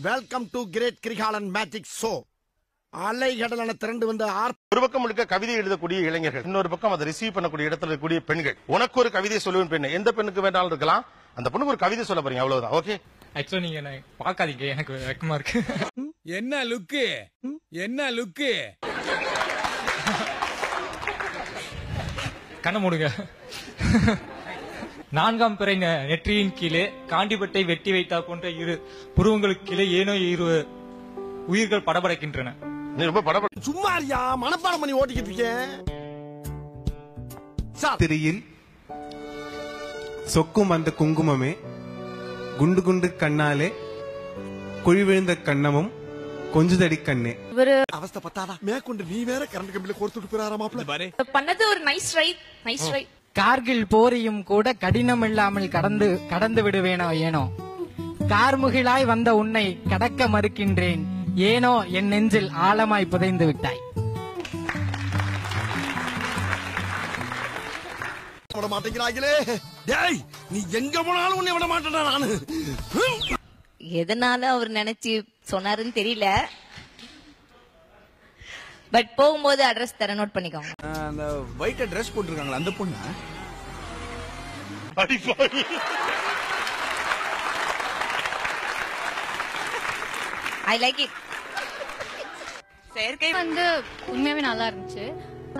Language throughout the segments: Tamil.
Welcome to great Krikalan magic show. அலைகடலான திரண்டு வந்து ஒரு பக்கம் முழுக்க கவிதை எழுதக்கூடிய இளைஞர்கள், இன்னொரு பக்கம் அதை ரிசீவ் பண்ணக்கூடிய இடத்துல இருக்கக்கூடிய பெண்கள். உனக்கு ஒரு கவிதை சொல்லுவேன் பெண், எந்த பெண்ணுக்கு வேண்டாலும் இருக்கலாம். அந்த பொண்ணுக்கு ஒரு கவிதை சொல்ல போறீங்க, அவ்வளவுதான். ஓகே, ஆக்சுவலா நீங்க என்ன பாக்காதீங்க, எனக்கு வெக்கமா இருக்கு. என்ன லுக்கு, என்ன லுக்கு? கண்ண மூடுங்க. நான்காம் பிறை நெற்றியின் கீழே காண்டிபட்டை வெட்டி வைத்தா போன்ற இரு புருவங்களுக்கு கீழே ஏனோ இரு உயிர்கள் படபடக்கின்றன. நீ ரொம்ப படபட சும்மாரியா மனப்பாடம் பண்ணி ஓட்டிக்கிட்டு இருக்கேன். திரியில் சொக்கும் அந்த குங்குமமே, குண்டு குண்டு கண்ணாலே குழி விழுந்த கண்ணமும் கொஞ்சதடி கண்ணே. அவஸ்தை பத்தாதா மேற்கொண்டு நீ வேற கரண்ட் கம்பியில கோர்த்துட்டு போறாராமாப்ல. பண்ணது ஒரு நைஸ் ரைட். கார்கில் போரையும் கூட கடினம் இல்லாமல் கடந்து விடுவேனோ ஏனோ, கார்முகிலாய் வந்த உன்னை கடக்க மறுக்கின்றேன், ஏனோ என் நெஞ்சில் ஆழமாய் புதைந்து விட்டாய். விட மாட்டேங்கிறாங்களே. டேய், நீ எங்க போனாலும் உன்னை விட மாட்டேடா நானு. எதனால அவர் நினைச்சு சொன்னாருன்னு தெரியல, பட் போகும்போது அட்ரஸ் தர நோட் பண்ணிக்கோங்க. அந்த ஒயிட் ட்ரெஸ் போட்டிருக்காங்களா அந்த பொண்ணு? I like it. செயற்கை வந்து உண்மையாவே நல்லா இருந்துச்சு.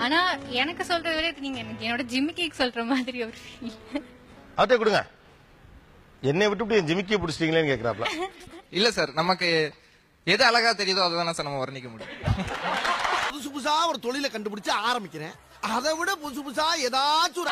ஆனா எனக்கு சொல்றத விட நீங்க என்னோட ஜிம்மிக்கு சொல்ற மாதிரி ஒரு ஃபீல். அதே கொடுங்க. என்னை விட்டு ஜிமிக்கிய பிடிச்சிட்டீங்களேன்னு கேக்குறாப்ல. இல்ல சார், நமக்கு எது அழகா தெரியுதோ அதுதானே சார் நம்ம வர்ணிக்க முடியும். புதுசு புதுசா ஒரு தொழிலை கண்டுபிடிச்சு ஆரம்பிக்கிறேன், அதை விட புதுசு புதுசா ஏதாச்சும்